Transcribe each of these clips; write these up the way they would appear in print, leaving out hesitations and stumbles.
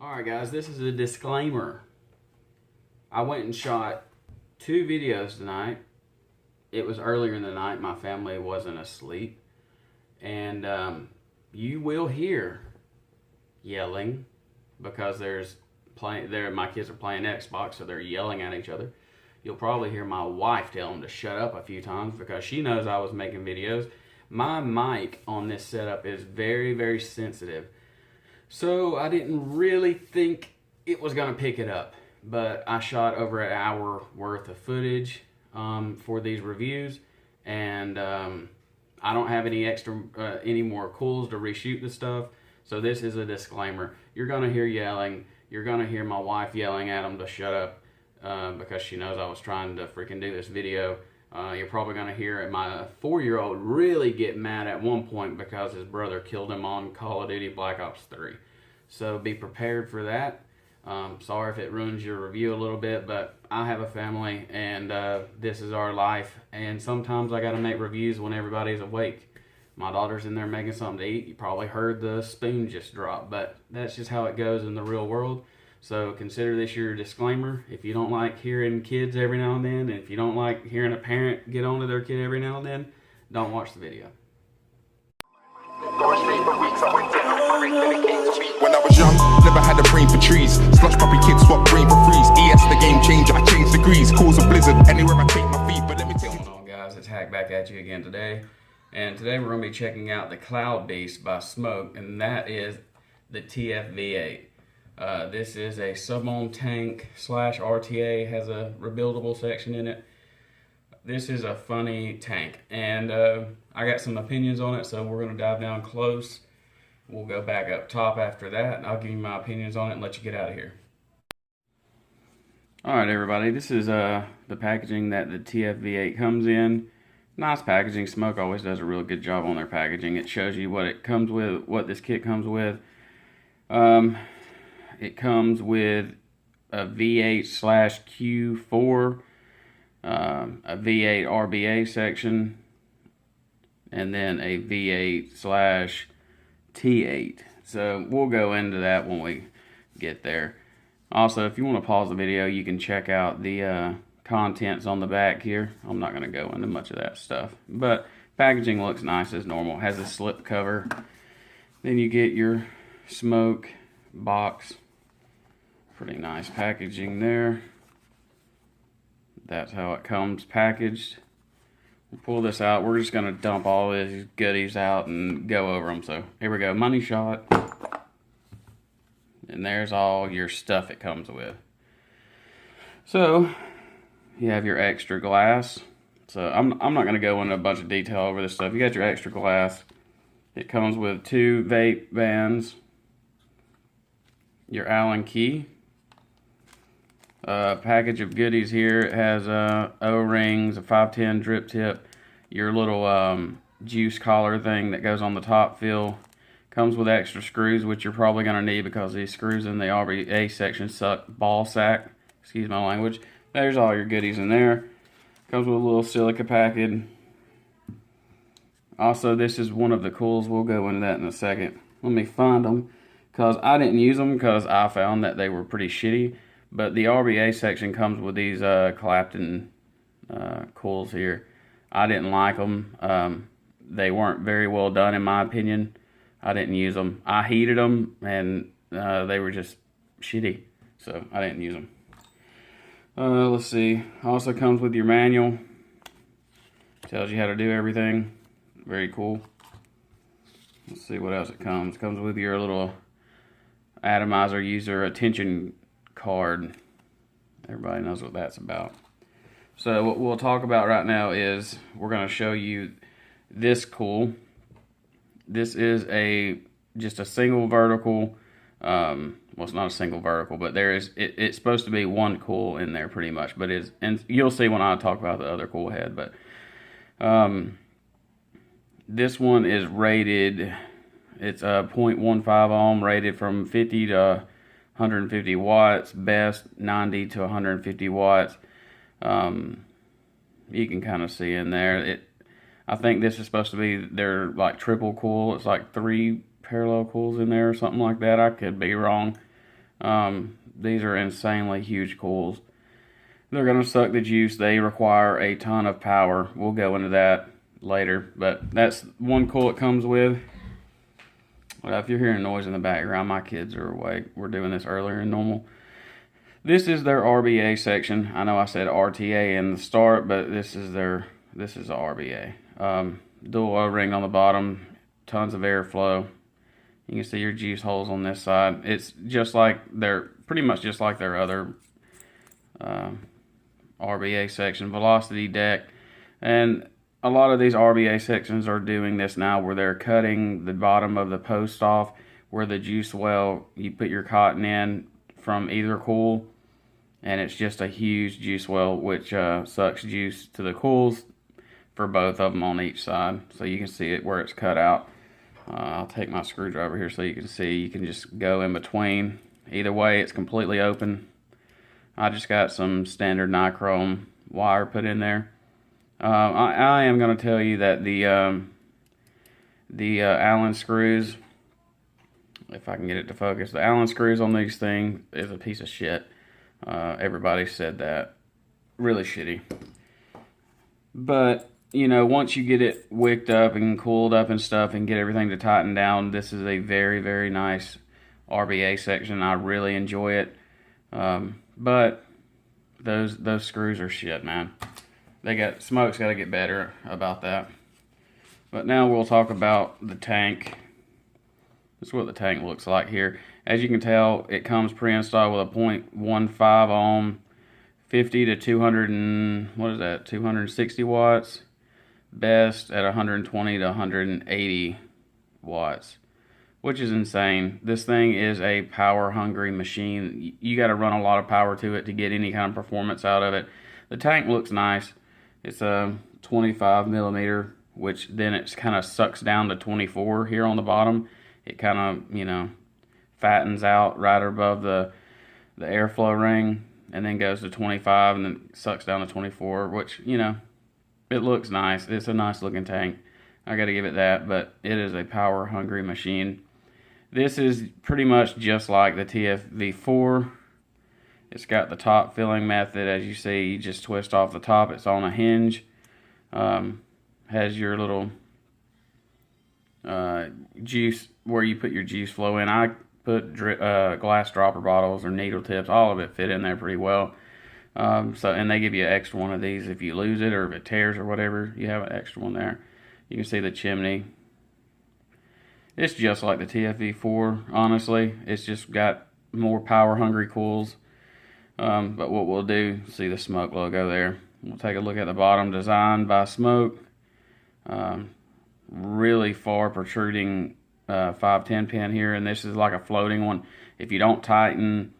Alright guys, this is a disclaimer. I went and shot 2 videos tonight. It was earlier in the night, my family wasn't asleep. And you will hear yelling because my kids are playing Xbox, so they're yelling at each other. You'll probably hear my wife tell them to shut up a few times because she knows I was making videos. My mic on this setup is very, very sensitive. So I didn't really think it was going to pick it up. But I shot over an hour worth of footage for these reviews. And I don't have any more cools to reshoot the stuff. So this is a disclaimer. You're going to hear yelling. You're going to hear my wife yelling at them to shut up because she knows I was trying to freaking do this video. You're probably going to hear my 4-year-old really get mad at one point because his brother killed him on Call of Duty Black Ops 3. So be prepared for that. Sorry if it ruins your review a little bit, but I have a family and this is our life. And sometimes I got to make reviews when everybody's awake. My daughter's in there making something to eat. You probably heard the spoon just drop, but that's just how it goes in the real world. So consider this your disclaimer. If you don't like hearing kids every now and then, and if you don't like hearing a parent get on to their kid every now and then, don't watch the video. When I was young, never had a brain for trees. Slush puppy kids swap brain for freeze. ES the game changer, I change degrees. Cause a blizzard anywhere I take my feet. But let me tell you. What's going on, guys? It's Hack back at you again today. And today we're going to be checking out the Cloud Beast by Smok, and that is the TFV8. This is a sub-ohm tank / RTA, has a rebuildable section in it. This is a funny tank, and I got some opinions on it, so we're going to dive down close. We'll go back up top after that, and I'll give you my opinions on it and let you get out of here. Alright everybody, this is the packaging that the TFV8 comes in. Nice packaging. Smok always does a real good job on their packaging. It shows you what it comes with, what this kit comes with. It comes with a V8 / Q4, a V8 RBA section, and then a V8 / T8. So we'll go into that when we get there. Also, if you want to pause the video, you can check out the contents on the back here. I'm not going to go into much of that stuff, but packaging looks nice as normal. Has a slip cover. Then you get your Smok box. Pretty nice packaging there. That's how it comes packaged. We'll pull this out. We're just going to dump all these goodies out and go over them. So here we go. Money shot. And there's all your stuff it comes with. So you have your extra glass. So I'm not going to go into a bunch of detail over this stuff. You got your extra glass. It comes with 2 vape bands. Your Allen key. Package of goodies here. It has O-rings, a 510 drip tip, your little juice collar thing that goes on the top fill. Comes with extra screws, which you're probably going to need because these screws in the RBA section suck ball sack. Excuse my language. There's all your goodies in there. Comes with a little silica packet. Also, this is one of the cools. We'll go into that in a second. Let me find them because I didn't use them because I found that they were pretty shitty. But the RBA section comes with these Clapton cools here. I didn't like them. They weren't very well done in my opinion. I didn't use them. I heated them and they were just shitty. So I didn't use them. Let's see. Also comes with your manual. Tells you how to do everything. Very cool. Let's see what else it comes. Comes with your little atomizer user attention card. Everybody knows what that's about. So what we'll talk about right now is we're going to show you this cool. This is just a single vertical. Well, it's not a single vertical, but it's supposed to be one cool in there pretty much. But and you'll see when I talk about the other cool head. But this one is rated. It's a 0.15 ohm, rated from 50 to 150 watts, best 90 to 150 watts. You can kind of see in there. I think this is supposed to be their like triple cool. It's like 3 parallel cools in there or something like that. I could be wrong. These are insanely huge cools. They're going to suck the juice. They require a ton of power. We'll go into that later, but that's one cool it comes with. Well, if you're hearing noise in the background, my kids are awake. We're doing this earlier than normal. This is their RBA section. I know I said RTA in the start, but this is a RBA. Dual O-ring on the bottom, tons of airflow. You can see your juice holes on this side. It's just like pretty much just like their other RBA section, velocity deck. And a lot of these RBA sections are doing this now where they're cutting the bottom of the post off where the juice well, you put your cotton in from either cool, and it's just a huge juice well which sucks juice to the cools for both of them on each side. So you can see it where it's cut out. I'll take my screwdriver here so you can see. You can just go in between. Either way, it's completely open. I just got some standard nichrome wire put in there. I am going to tell you that the Allen screws, if I can get it to focus, the Allen screws on these things is a piece of shit. Everybody said that. Really shitty. But, you know, once you get it wicked up and cooled up and stuff and get everything to tighten down, this is a very, very nice RBA section. I really enjoy it. But those screws are shit, man. Smok's got to get better about that. But now we'll talk about the tank. This is what the tank looks like here. As you can tell, it comes pre-installed with a 0.15 ohm, 50 to 200 and, what is that, 260 watts. Best at 120 to 180 watts. Which is insane. This thing is a power-hungry machine. You got to run a lot of power to it to get any kind of performance out of it. The tank looks nice. It's a 25 millimeter, which then it kind of sucks down to 24 here on the bottom. It kind of, you know, fattens out right above the airflow ring, and then goes to 25, and then sucks down to 24, which, you know, it looks nice. It's a nice looking tank. I got to give it that, but it is a power-hungry machine. This is pretty much just like the TFV4. It's got the top filling method. As you see, you just twist off the top. It's on a hinge. Has your little juice, where you put your juice flow in. I put glass dropper bottles or needle tips. All of it fit in there pretty well. And they give you an extra one of these if you lose it or if it tears or whatever. You have an extra one there. You can see the chimney. It's just like the TFV4, honestly. It's just got more power-hungry cools. But what we'll do, see the Smok logo there. We'll take a look at the bottom. Designed by Smok. Really far protruding 510 pin here, and this is like a floating one. If you don't tighten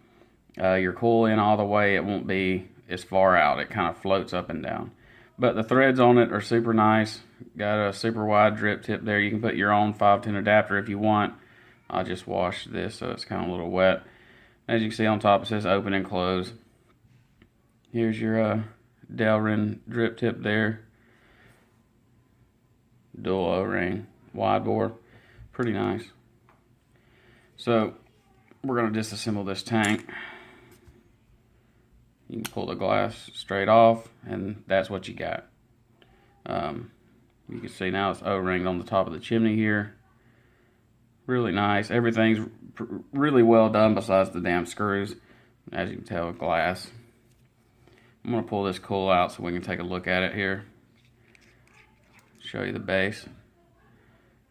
your coil in all the way, it won't be as far out. It kind of floats up and down. But the threads on it are super nice. Got a super wide drip tip there. You can put your own 510 adapter if you want. I just washed this, so it's kind of a little wet. As you can see on top, it says open and close. Here's your Delrin drip tip there. Dual O-ring, wide bore. Pretty nice. So, we're going to disassemble this tank. You can pull the glass straight off, and that's what you got. You can see now it's O-ringed on the top of the chimney here. Really nice. Everything's really well done besides the damn screws. As you can tell, glass. I'm going to pull this coil out so we can take a look at it here. Show you the base.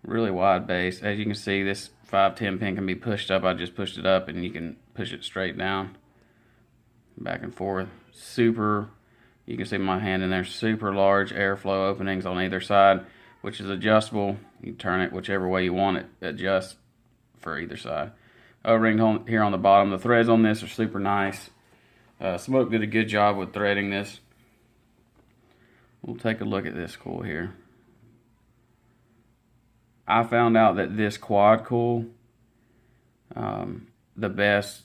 Really wide base. As you can see, this 510 pin can be pushed up. I just pushed it up, and you can push it straight down. Back and forth. Super, you can see my hand in there, super large airflow openings on either side, which is adjustable. You can turn it whichever way you want it, adjust for either side. O-ring here on the bottom. The threads on this are super nice. Smok did a good job with threading this. We'll take a look at this coil here. I found out that this quad coil, the best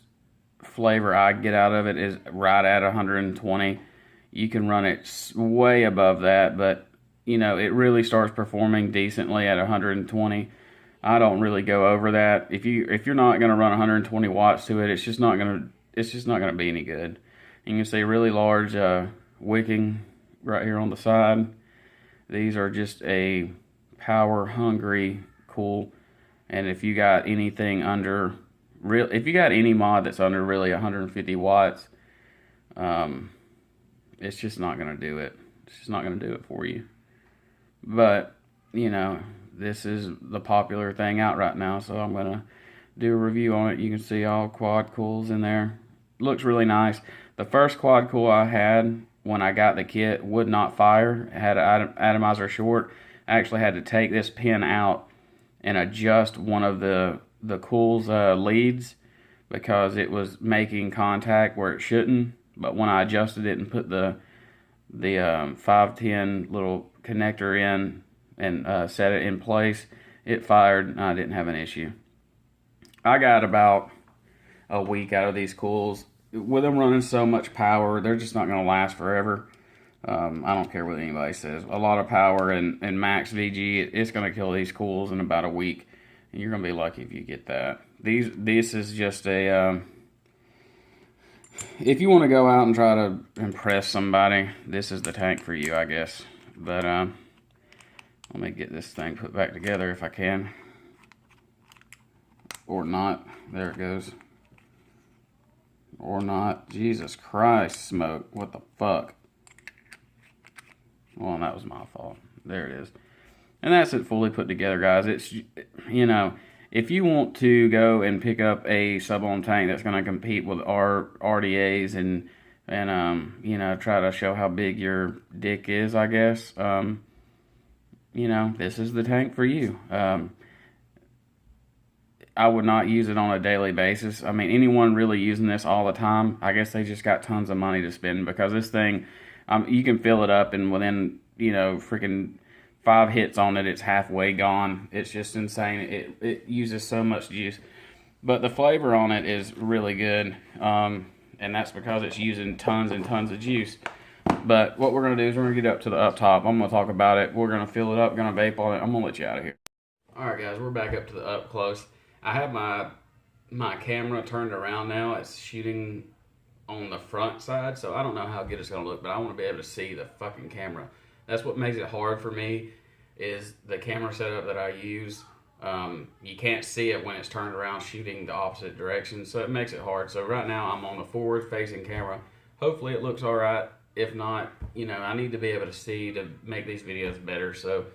flavor I get out of it is right at 120. You can run it way above that, but you know, it really starts performing decently at 120. I don't really go over that. If you're not gonna run 120 watts to it, it's just not gonna be any good. You can see really large wicking right here on the side. These are just a power hungry cool, and if you got anything under if you got any mod that's under really 150 watts, it's just not gonna do it. It's just not gonna do it for you. But you know, this is the popular thing out right now, so I'm gonna do a review on it. You can see all quad cools in there. Looks really nice. The first quad cool I had when I got the kit would not fire. It had an atomizer short. I actually had to take this pin out and adjust one of the cool's leads because it was making contact where it shouldn't. But when I adjusted it and put the 510 little connector in and set it in place, it fired and I didn't have an issue. I got about a week out of these cools. With them running so much power, they're just not going to last forever. I don't care what anybody says. A lot of power and max VG, it's going to kill these cools in about a week. And you're going to be lucky if you get that. This is just a... if you want to go out and try to impress somebody, this is the tank for you, I guess. But let me get this thing put back together if I can. Or not. There it goes. Or not. Jesus Christ, Smok. What the fuck? Well, that was my fault. There it is. And that's it fully put together, guys. It's, you know, if you want to go and pick up a sub-ohm tank that's going to compete with our RDAs and you know, try to show how big your dick is, I guess, you know, this is the tank for you. I would not use it on a daily basis. I mean, anyone really using this all the time, I guess they just got tons of money to spend, because this thing, you can fill it up and within, you know, freaking 5 hits on it, it's halfway gone. It's just insane. It uses so much juice. But the flavor on it is really good, and that's because it's using tons and tons of juice. But what we're going to do is we're going to get up to the up top. I'm going to talk about it. We're going to fill it up, going to vape on it. I'm going to let you out of here. Alright guys, we're back up to the up close. I have my camera turned around now. It's shooting on the front side, so I don't know how good it's going to look, but I want to be able to see the fucking camera. That's what makes it hard for me, is the camera setup that I use. You can't see it when it's turned around shooting the opposite direction, so it makes it hard. So right now I'm on the forward-facing camera. Hopefully it looks alright. If not, you know, I need to be able to see to make these videos better. So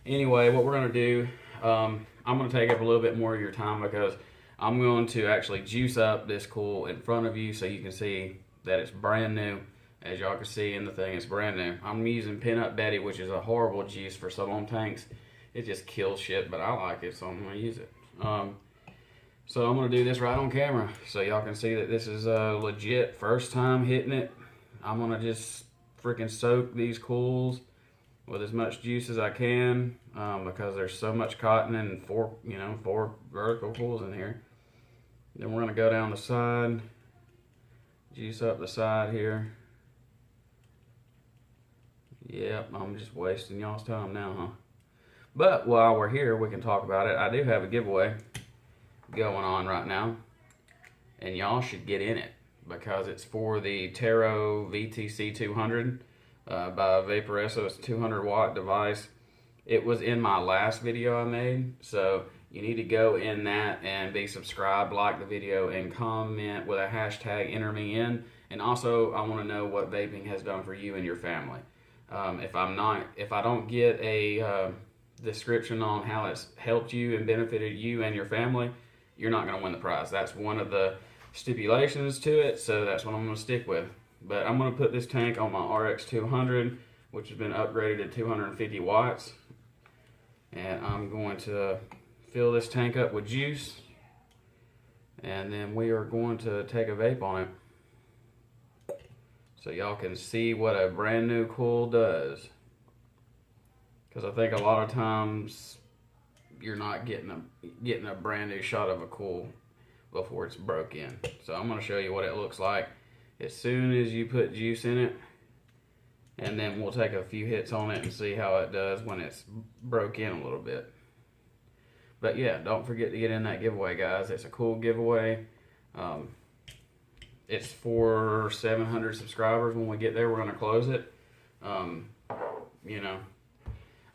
anyway, what we're going to do, I'm going to take up a little bit more of your time because I'm going to actually juice up this cool in front of you so you can see that it's brand new. As y'all can see in the thing, it's brand new. I'm using Pinup Betty, which is a horrible juice for sub-ohm tanks. It just kills shit, but I like it, so I'm going to use it. So I'm going to do this right on camera so y'all can see that this is a legit first time hitting it. I'm going to just freaking soak these cools with as much juice as I can, because there's so much cotton and four vertical cools in here. Then we're going to go down the side, juice up the side here. Yep, I'm just wasting y'all's time now, huh? But while we're here, we can talk about it. I do have a giveaway going on right now, and y'all should get in it because it's for the T.R.O.U.B.L.E VTC 200 by Vaporesso. It's a 200 watt device. It was in my last video I made, so you need to go in that and be subscribed, like the video, and comment with a hashtag enter me in. And also, I want to know what vaping has done for you and your family. If I don't get a description on how it's helped you and benefited you and your family, you're not going to win the prize. That's one of the stipulations to it, so that's what I'm going to stick with. But I'm going to put this tank on my RX 200, which has been upgraded to 250 watts. And I'm going to fill this tank up with juice. And then we are going to take a vape on it, so y'all can see what a brand new cool does. Because I think a lot of times you're not getting a brand new shot of a cool before it's broke in. So I'm going to show you what it looks like as soon as you put juice in it, and then we'll take a few hits on it and see how it does when it's broke in a little bit. But yeah, don't forget to get in that giveaway, guys. It's a cool giveaway. It's for 700 subscribers. When we get there, we're going to close it. You know,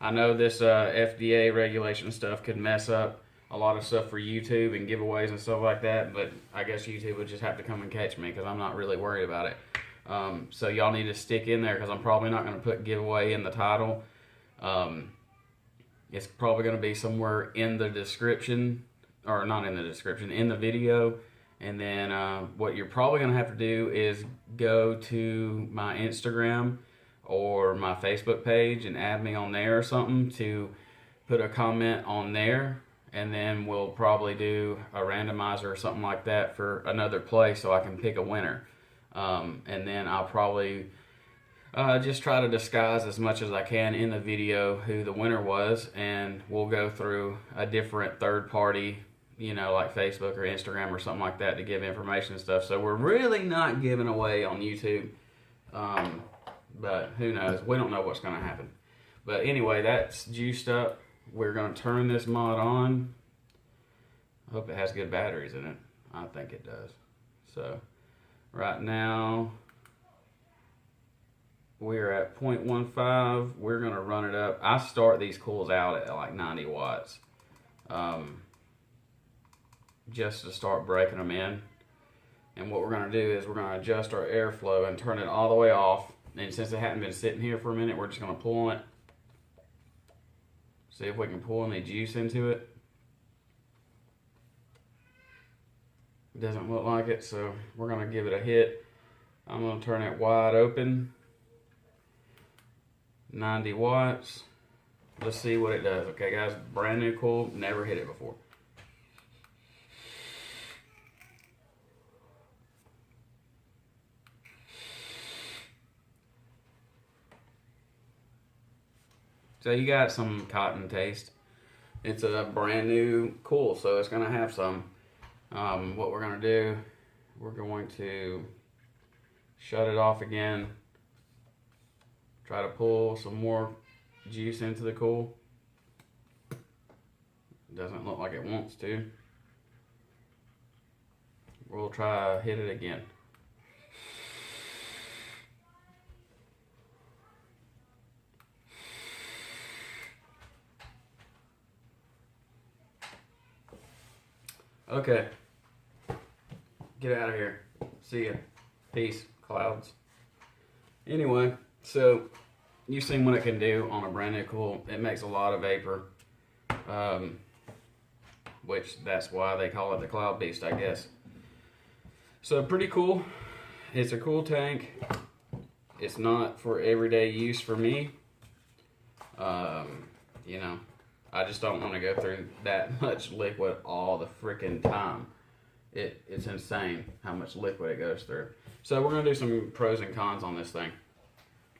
I know this FDA regulation stuff could mess up a lot of stuff for YouTube and giveaways and stuff like that, but I guess YouTube would just have to come and catch me because I'm not really worried about it. So y'all need to stick in there because I'm probably not going to put giveaway in the title. It's probably going to be somewhere in the description, or not in the description, in the video. And then what you're probably going to have to do is go to my Instagram or my Facebook page and add me on there or something to put a comment on there. And then we'll probably do a randomizer or something like that for another play so I can pick a winner. And then I'll probably just try to disguise as much as I can in the video who the winner was. And we'll go through a different third party, you know, like Facebook or Instagram or something like that to give information and stuff. So we're really not giving away on YouTube. But who knows? We don't know what's going to happen. But anyway, that's juiced up. We're going to turn this mod on. I hope it has good batteries in it. I think it does. So right now we're at 0.15. We're going to run it up. I start these cools out at like 90 watts. Just to start breaking them in. And what we're going to do is we're going to adjust our airflow and turn it all the way off. And since it hadn't been sitting here for a minute, we're just going to pull on it. See if we can pull any juice into it. It doesn't look like it, so we're going to give it a hit. I'm going to turn it wide open. 90 watts. Let's see what it does. Okay, guys, brand new cool. Never hit it before. So you got some cotton taste. It's a brand new cool, so it's going to have some. What we're going to do, we're going to shut it off again. Try to pull some more juice into the cool. Doesn't look like it wants to. We'll try hit it again. Okay. Get out of here. See ya. Peace, clouds. Anyway, so you've seen what it can do on a brand new cool. It makes a lot of vapor. Which that's why they call it the Cloud Beast, I guess. So pretty cool. It's a cool tank. It's not for everyday use for me. You know, I just don't want to go through that much liquid all the freaking time. It's insane how much liquid it goes through. So we're going to do some pros and cons on this thing.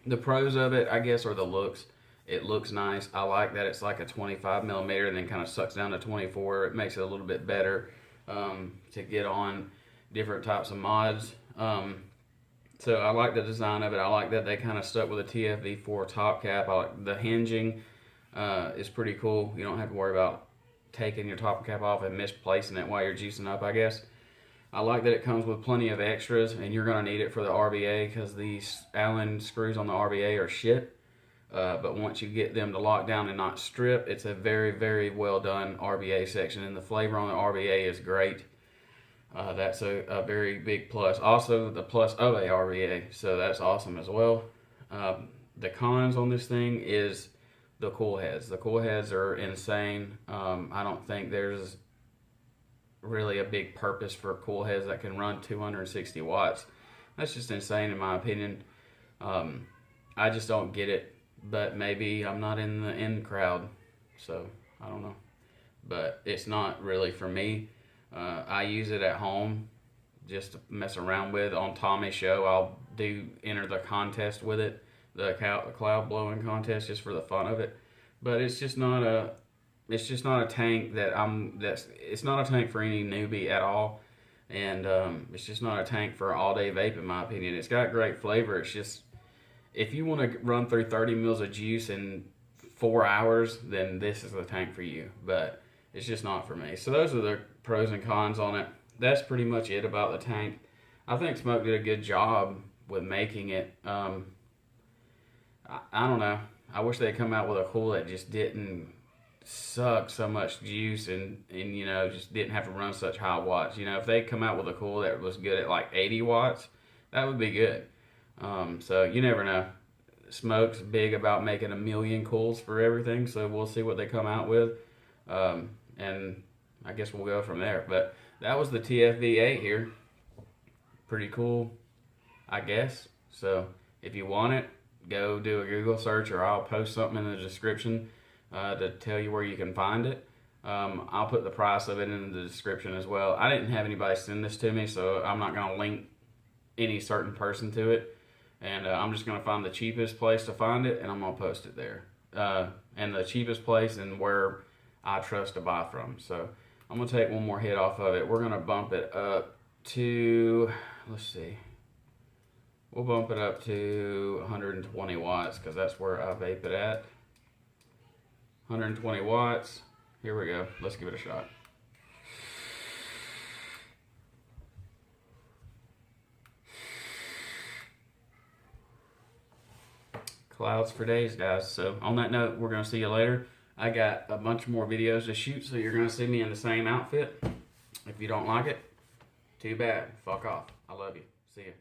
The pros of it, I guess, are the looks. It looks nice. I like that it's like a 25 millimeter and then kind of sucks down to 24. It makes it a little bit better to get on different types of mods. So I like the design of it. I like that they kind of stuck with a TFV4 top cap. I like the hinging. Is pretty cool. You don't have to worry about taking your top cap off and misplacing it while you're juicing up, I guess. I like that it comes with plenty of extras, and you're going to need it for the RBA because these Allen screws on the RBA are shit. But once you get them to lock down and not strip, it's a very, very well done RBA section, and the flavor on the RBA is great. That's a very big plus. Also, the plus of a RBA, so that's awesome as well. The cons on this thing is the cool heads. The cool heads are insane. I don't think there's really a big purpose for cool heads that can run 260 watts. That's just insane in my opinion. I just don't get it, but maybe I'm not in the in crowd, so I don't know. But it's not really for me. I use it at home just to mess around with. On Tommy's show, I'll enter the contest with it. The cloud blowing contest, just for the fun of it. But it's just not a tank it's not a tank for any newbie at all. And it's just not a tank for all day vape in my opinion. It's got great flavor. It's just, if you want to run through 30 mils of juice in 4 hours, then this is the tank for you. But it's just not for me. So those are the pros and cons on it. That's pretty much it about the tank. I think Smok did a good job with making it. I don't know. I wish they'd come out with a cool that just didn't suck so much juice and you know, just didn't have to run such high watts. You know, if they come out with a cool that was good at like 80 watts, that would be good. So you never know. Smok's big about making 1,000,000 cools for everything, so we'll see what they come out with. And I guess we'll go from there. But that was the TFV8 here. Pretty cool, I guess. So if you want it, go do a Google search, or I'll post something in the description to tell you where you can find it. I'll put the price of it in the description as well. I didn't have anybody send this to me, so I'm not going to link any certain person to it. And I'm just going to find the cheapest place to find it, and I'm going to post it there. And the cheapest place and where I trust to buy from. So I'm going to take one more hit off of it. We're going to bump it up to, let's see. We'll bump it up to 120 watts because that's where I vape it at. 120 watts. Here we go. Let's give it a shot. Clouds for days, guys. So on that note, we're going to see you later. I got a bunch more videos to shoot, so you're going to see me in the same outfit. If you don't like it, too bad. Fuck off. I love you. See ya.